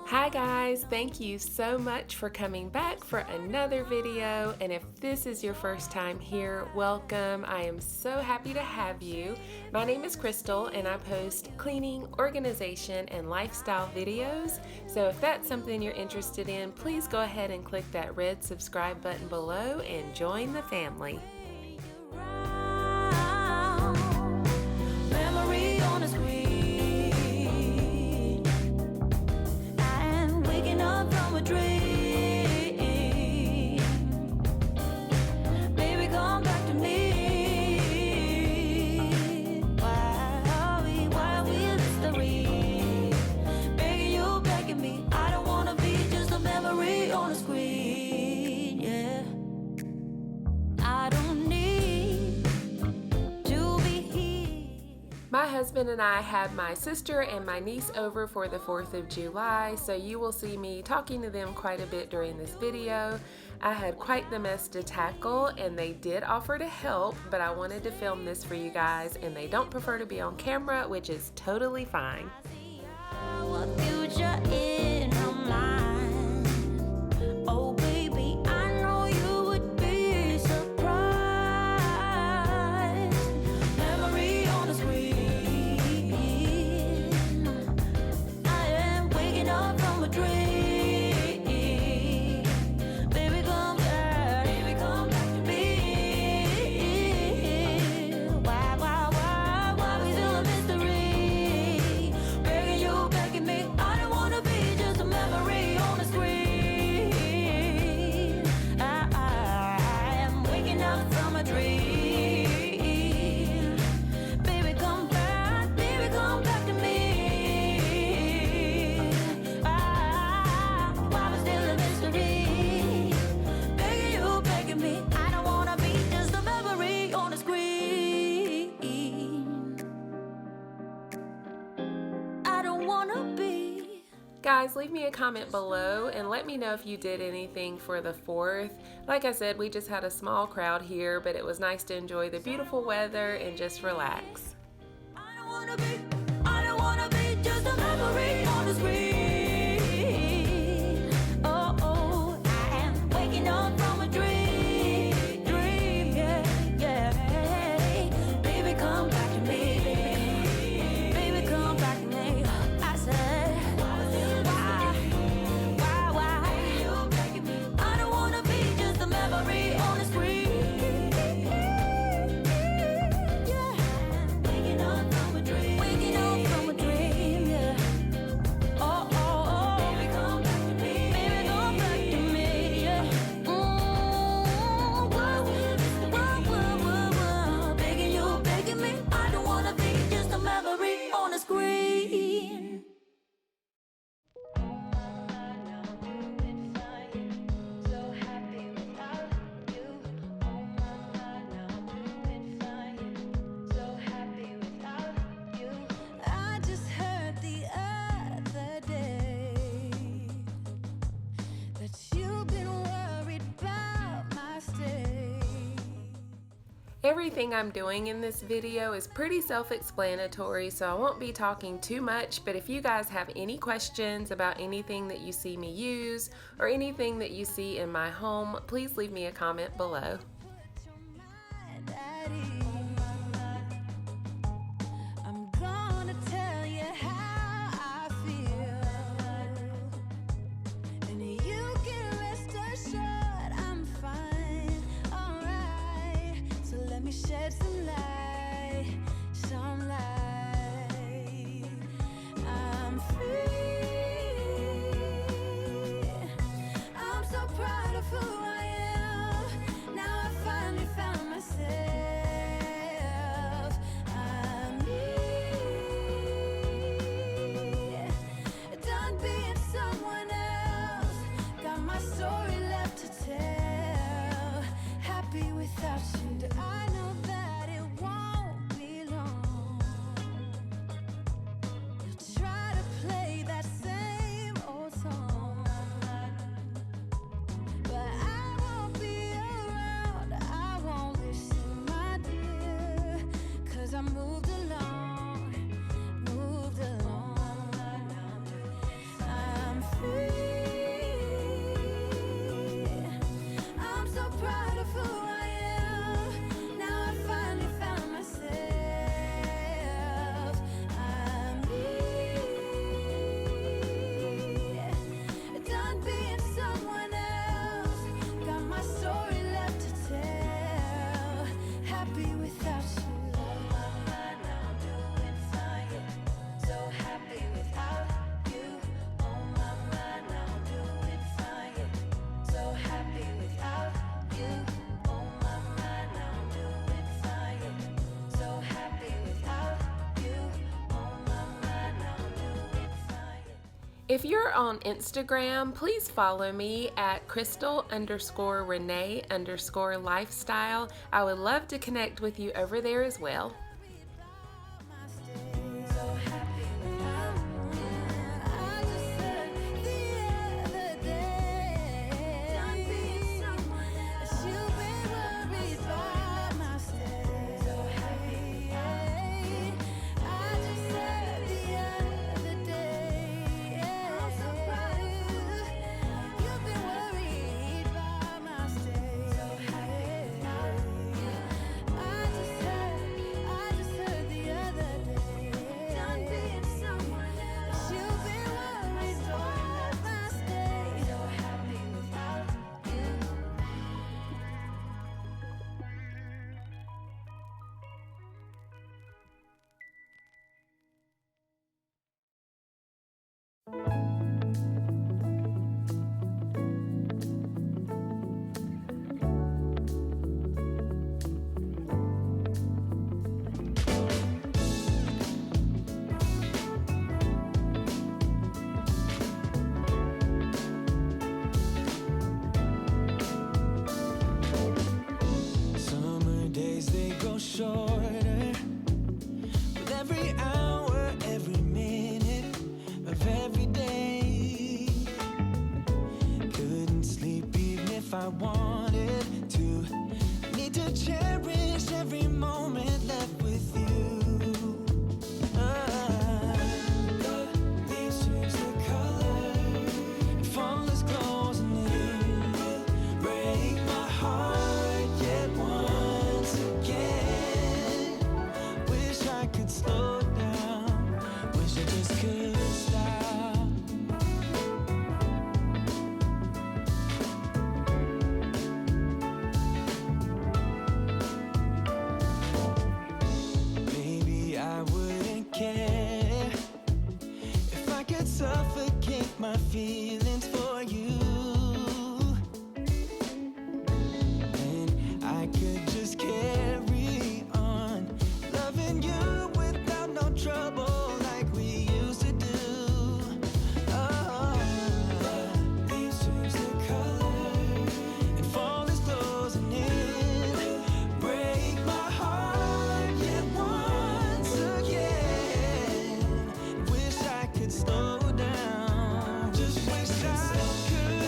Hi guys, thank you so much for coming back for another video, and if this is your first time here, welcome. I am so happy to have you. My name is Crystal and I post cleaning, organization, and lifestyle videos, so if that's something you're interested in, please go ahead and click that red subscribe button below and join the family. Memory on a screen. From a dream, baby, come back to me. Why we mystery? Begging you, begging me. I don't wanna be just a memory on a screen. Yeah, I don't need to be here. My husband and I had my sister and my niece over for the 4th of July, so you will see me talking to them quite a bit during this video. I had quite the mess to tackle and they did offer to help, but I wanted to film this for you guys and they don't prefer to be on camera, which is totally fine. Our future in our mind. Oh baby, I know you would be surprised. Memory on the screen. I am waking up from a dream. Baby, come back to me. Why we still a mystery? Begging you, begging me. I don't wanna be just a memory on the screen. I am waking up from a dream. Baby, come back to me. Why we still a mystery? Begging you, begging me. I don't wanna be just a memory on the screen. I don't wanna be. Guys, leave me a comment below and let me know if you did anything for the 4th. Like I said, we just had a small crowd here, but it was nice to enjoy the beautiful weather and just relax. I don't wanna be just a memory on the screen. Oh, I am waking up from a dream, yeah. Baby, come back to me. Baby, come back to me. I said, why? I don't wanna be just a memory on the screen. Yeah. Waking up from a dream, yeah. Oh, baby, come back to me. Yeah. Whoa. Begging you, begging me. I don't wanna be just a memory on a screen. I just heard the other day that you've been worried about my stay. Everything I'm doing in this video is pretty self-explanatory, so I won't be talking too much, but if you guys have any questions about anything that you see me use or anything that you see in my home, please leave me a comment below. I'm gonna tell you how I feel, and you can rest assured I'm fine, alright. So let me shed some light. I'm free. I'm so proud of who I am. Now I If you're on Instagram, please follow me at crystal_renee_lifestyle. I would love to connect with you over there as well. Summer days, they go shorter with every hour, every minute of every day. Couldn't sleep even if I wanted to. Need to cherish every moment left with you. The leaves change their color, fall is closing in, break my heart yet once again. Wish I could slow down, wish I just could stop. Maybe I wouldn't care if I could suffocate my feelings for you. And I could just carry on loving you without no trouble like we used to do. Oh, the leaves change their color and fall is closing in. Break my heart yet once again. Wish I could slow down. Just wish I could.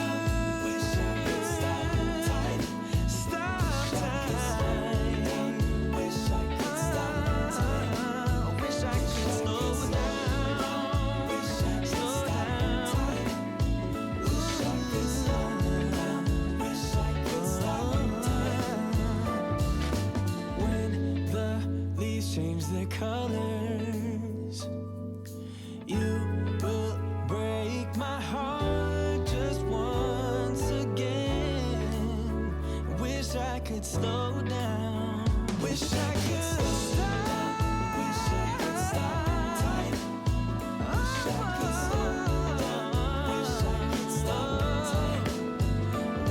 Wish I could stop time. Stop time. Wish I could stop time. Wish I could slow down. Wish I could slow down. Wish I could slow down. Wish I could stop time. When the leaves change their colors, you will break my heart just once again. Wish I could slow down. Wish I could stop. Wish I could stop time. Wish I could slow down. Wish I could stop time.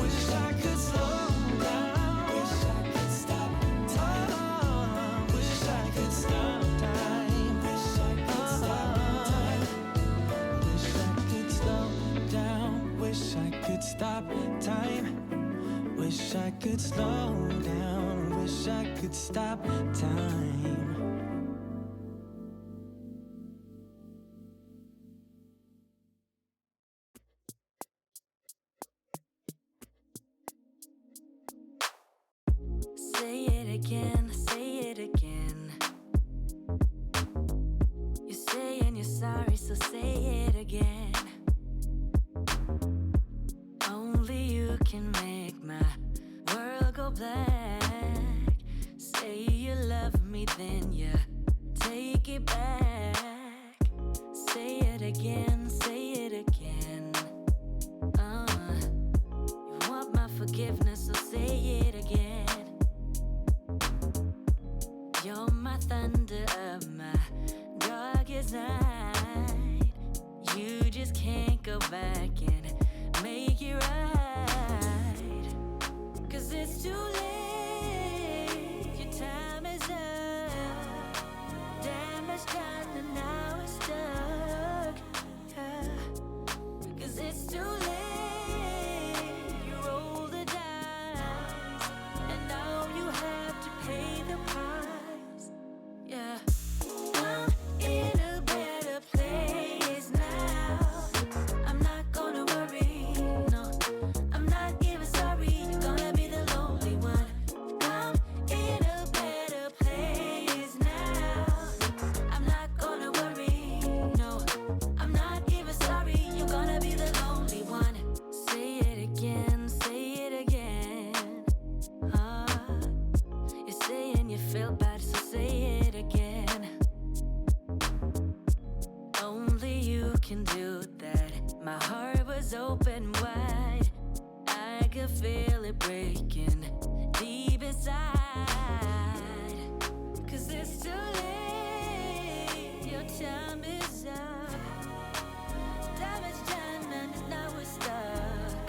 Wish I could slow down. Wish I could stop time. Wish I could stop time. Wish I could stop time. Wish I could slow down. Wish I could stop time. Wish I could slow down. Wish I could stop time. Say it again, say it again. You're saying you're sorry, so say it again. Only you can make my world go black. Say you love me, then you take it back. Say it again, say it again. You want my forgiveness, so say it again. You're my thunder of my darkest night. You just can't go back and make it right. 'Cause it's too late, your time is up. Damage done and now it's stuck. can do that. My heart was open wide. I could feel it breaking deep inside. 'Cause it's too late, your time is up. Damage done and now we're stuck.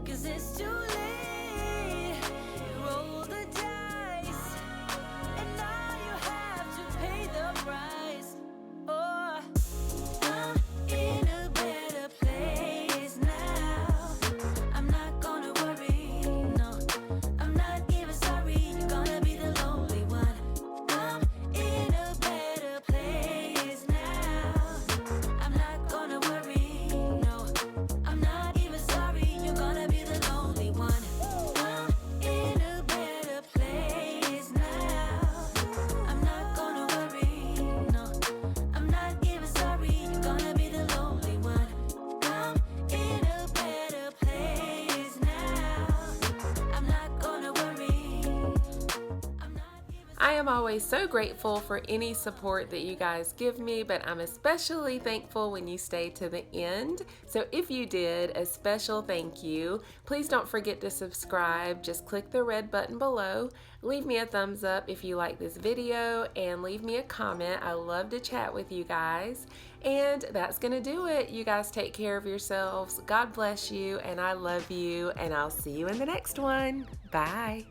'Cause it's too late, you roll the dice, and now you have to pay the price. Oh, I'm in a better place now. I'm not gonna worry, no, I'm not even sorry. You're gonna be the lonely one. I'm in a better place now. I'm not gonna worry, no, I'm not even sorry. You're gonna be the lonely one. I'm in a better place now. I'm not gonna worry, no, I'm not even sorry. You're gonna be the lonely one. I'm in a better place now. I'm not gonna worry. I'm not even I am always so grateful for any support that you guys give me, but I'm especially thankful when you stay to the end. So if you did, a special thank you. Please don't forget to subscribe. Just click the red button below. Leave me a thumbs up if you like this video, and leave me a comment. I love to chat with you guys. And that's gonna do it. You guys take care of yourselves. God bless you, and I love you, and I'll see you in the next one. Bye.